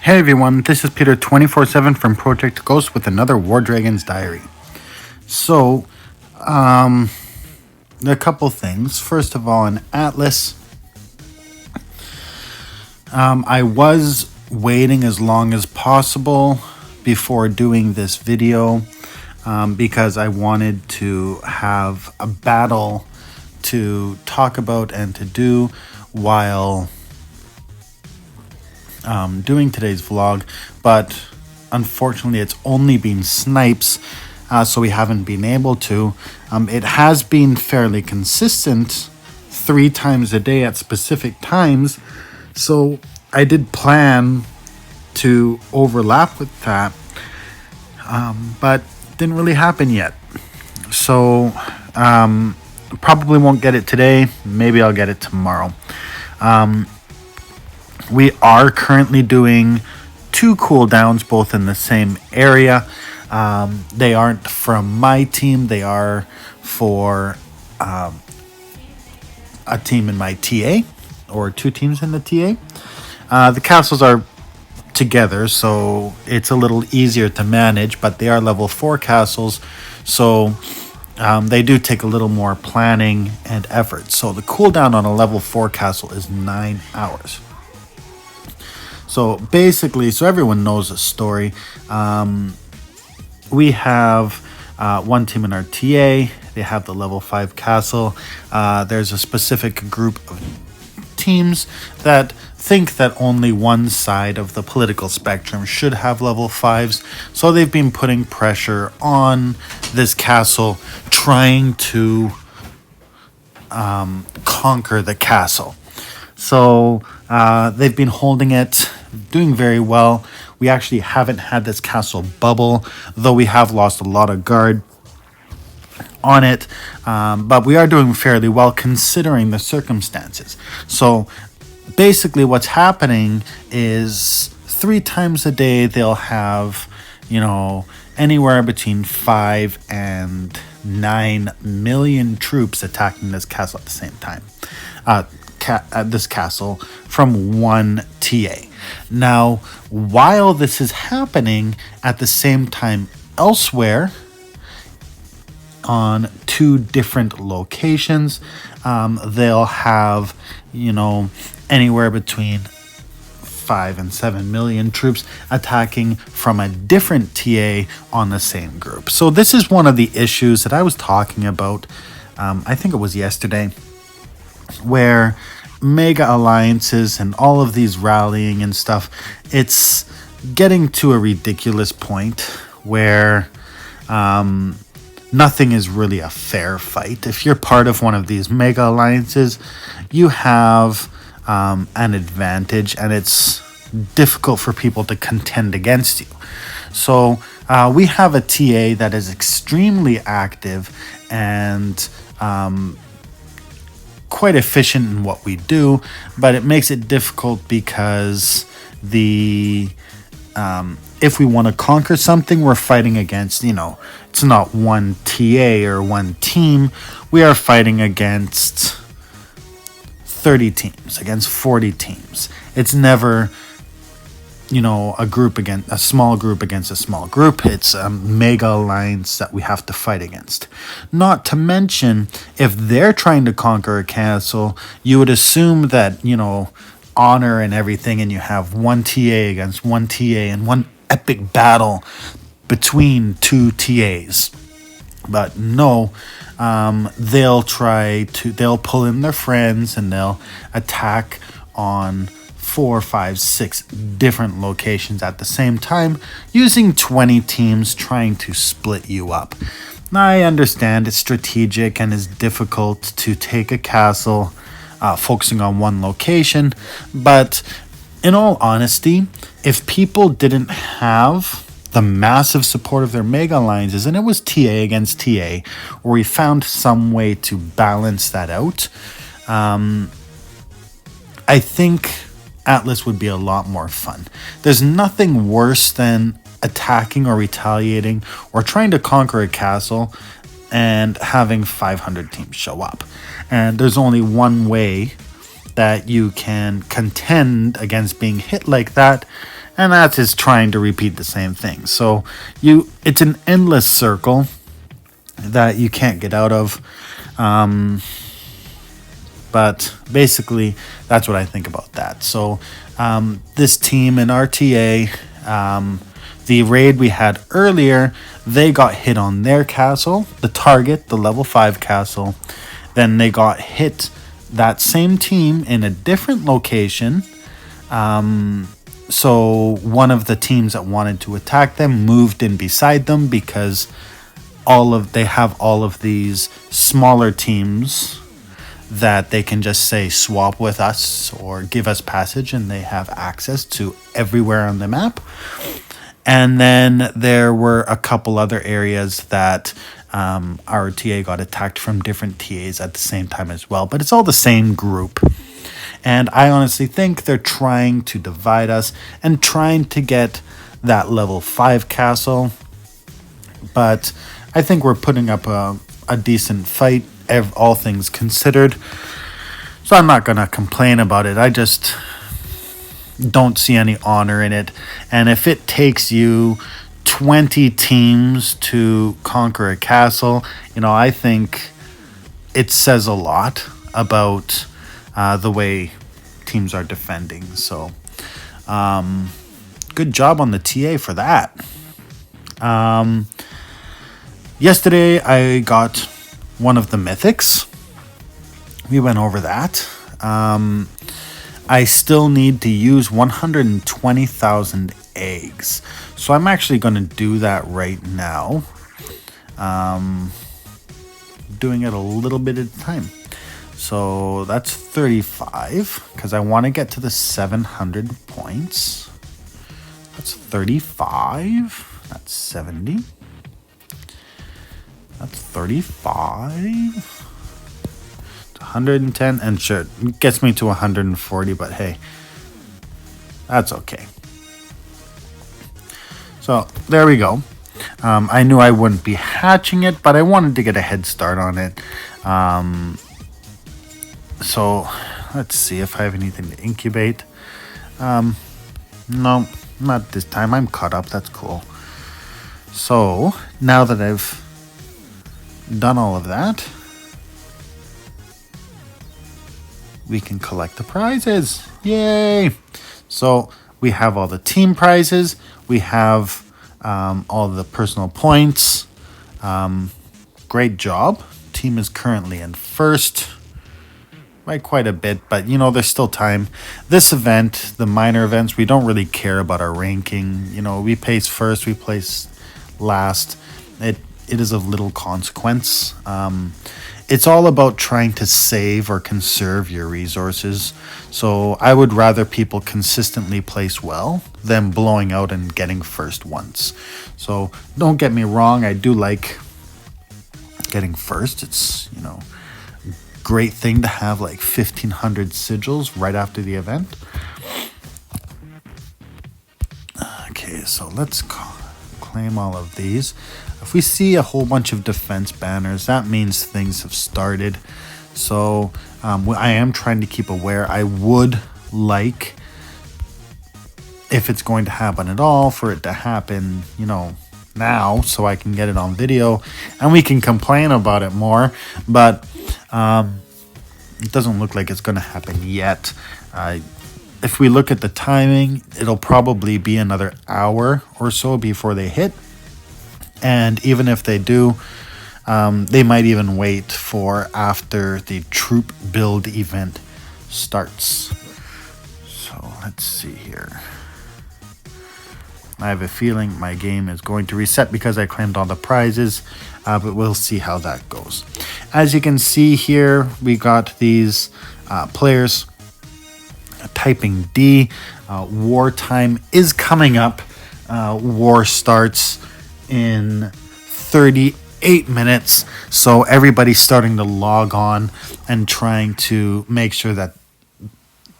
Hey everyone, this is Peter 24/7 from Project Ghost with another WarDragons diary. So, a couple things. First of all, in Atlas, I was waiting as long as possible before doing this video because I wanted to have a battle to talk about and to do while doing today's vlog, but unfortunately it's only been snipes, so we haven't been able to. It has been fairly consistent 3 times a day at specific times, so I did plan to overlap with that, but didn't really happen yet. So probably won't get it today. Maybe I'll get it tomorrow. We are currently doing 2 cooldowns, both in the same area. They aren't from my team. They are for a team in my TA, or 2 teams in the TA. The castles are together, so it's a little easier to manage, but they are level 4 castles, so they do take a little more planning and effort. So the cooldown on a level 4 castle is 9 hours. So basically, so everyone knows the story. We have one team in our TA. They have the level 5 castle. There's a specific group of teams that think that only one side of the political spectrum should have level 5s. So they've been putting pressure on this castle, trying to conquer the castle. So they've been holding it, doing very well. We actually haven't had this castle bubble, though we have lost a lot of guard on it, but we are doing fairly well considering the circumstances. So basically what's happening is 3 times a day they'll have, anywhere between 5 and 9 million troops attacking this castle at the same time. This castle from one TA. Now, while this is happening at the same time elsewhere on 2 different locations, they'll have, anywhere between 5 and 7 million troops attacking from a different TA on the same group. So this is one of the issues that I was talking about, I think it was yesterday, where mega alliances and all of these rallying and stuff, it's getting to a ridiculous point where nothing is really a fair fight. If you're part of one of these mega alliances, you have an advantage, and it's difficult for people to contend against you. So we have a TA that is extremely active and quite efficient in what we do, but it makes it difficult because if we want to conquer something, we're fighting against, it's not one TA or one team. We are fighting against 30 teams, against 40 teams. It's never, a small group against a small group. It's a mega alliance that we have to fight against. Not to mention, if they're trying to conquer a castle, you would assume that, honor and everything, and you have one TA against one TA and one epic battle between 2 TAs. But no, they'll pull in their friends and they'll attack on 4, 5, 6 different locations at the same time, using 20 teams trying to split you up. Now, I understand it's strategic and it's difficult to take a castle focusing on one location, but in all honesty, if people didn't have the massive support of their mega alliances, and it was TA against TA, or we found some way to balance that out, I think Atlas would be a lot more fun. There's nothing worse than attacking or retaliating or trying to conquer a castle and having 500 teams show up. And there's only one way that you can contend against being hit like that, and that is trying to repeat the same thing. So it's an endless circle that you can't get out of. But basically, that's what I think about that. So this team in RTA, the raid we had earlier, they got hit on their castle, the target, the level 5 castle. Then they got hit, that same team, in a different location. So one of the teams that wanted to attack them moved in beside them because they have all of these smaller teams that they can just say swap with us or give us passage, and they have access to everywhere on the map. And then there were a couple other areas that our TA got attacked from different TAs at the same time as well. But it's all the same group. And I honestly think they're trying to divide us and trying to get that level 5 castle. But I think we're putting up a decent fight, all things considered. So I'm not going to complain about it. I just don't see any honor in it. And if it takes you 20 teams to conquer a castle, I think it says a lot about the way teams are defending. So good job on the TA for that. Yesterday I got one of the mythics. We went over that. I still need to use 120,000 eggs. So I'm actually going to do that right now. Doing it a little bit at a time. So that's 35 because I want to get to the 700 points. That's 35. That's 70. That's 35. 110, and sure, it gets me to 140, but hey, that's okay. So there we go. I knew I wouldn't be hatching it, but I wanted to get a head start on it. So let's see if I have anything to incubate. No, not this time. I'm caught up. That's cool. So now that I've done all of that, we can collect the prizes. Yay! So we have all the team prizes. We have all the personal points. Great job. Team is currently in first by quite a bit, but there's still time. This event, the minor events, we don't really care about our ranking. We place first, we place last. It is of little consequence. It's all about trying to save or conserve your resources. So I would rather people consistently place well than blowing out and getting first once. So don't get me wrong, I do like getting first. It's, a great thing to have like 1,500 sigils right after the event. Okay, so let's claim all of these. If we see a whole bunch of defense banners, that means things have started. So I am trying to keep aware. I would like, if it's going to happen at all, for it to happen, now, so I can get it on video and we can complain about it more. But it doesn't look like it's going to happen yet. If we look at the timing, it'll probably be another hour or so before they hit. And even if they do, they might even wait for after the troop build event starts. So let's see here. I have a feeling my game is going to reset because I claimed all the prizes, but we'll see how that goes. As you can see here, we got these players typing D. Wartime is coming up. War starts in 38 minutes, so everybody's starting to log on and trying to make sure that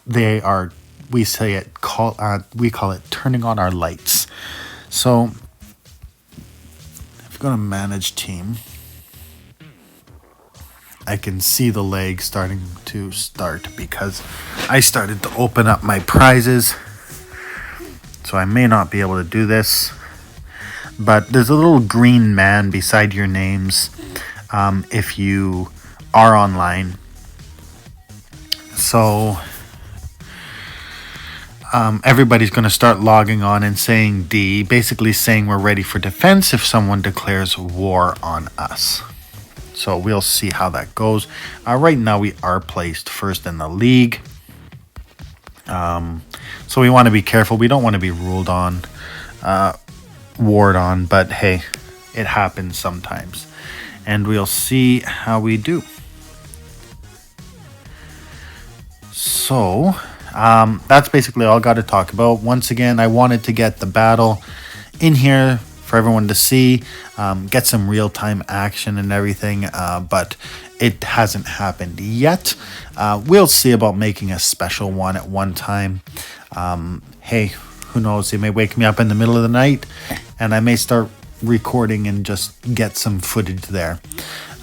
they are, we call it turning on our lights. So if you go to manage team, I can see the lag starting to start because I started to open up my prizes. So I may not be able to do this, but there's a little green man beside your names if you are online. So everybody's going to start logging on and saying D, basically saying we're ready for defense if someone declares war on us. So we'll see how that goes. Right now we are placed first in the league. So we want to be careful. We don't want to be ruled on, warred on, but hey, it happens sometimes. And we'll see how we do. So that's basically all I got to talk about. Once again, I wanted to get the battle in here for everyone to see, get some real-time action and everything, but it hasn't happened yet. We'll see about making a special one at one time. Hey, who knows? They may wake me up in the middle of the night and I may start recording and just get some footage there.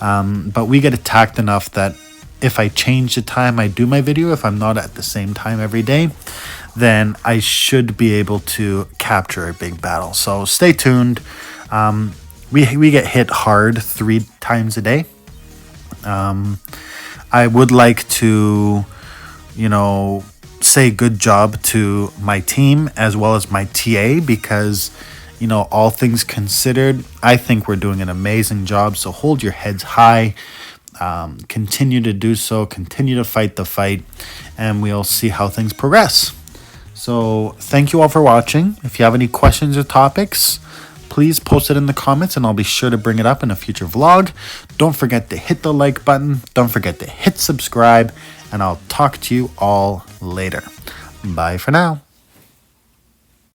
But we get attacked enough that if I change the time I do my video, if I'm not at the same time every day, then I should be able to capture a big battle. So stay tuned. We get hit hard 3 times a day. I would like to, say good job to my team as well as my TA because, all things considered, I think we're doing an amazing job. So hold your heads high. Continue to do so. Continue to fight the fight. And we'll see how things progress. So thank you all for watching. If you have any questions or topics, please post it in the comments and I'll be sure to bring it up in a future vlog. Don't forget to hit the like button. Don't forget to hit subscribe. And I'll talk to you all later. Bye for now.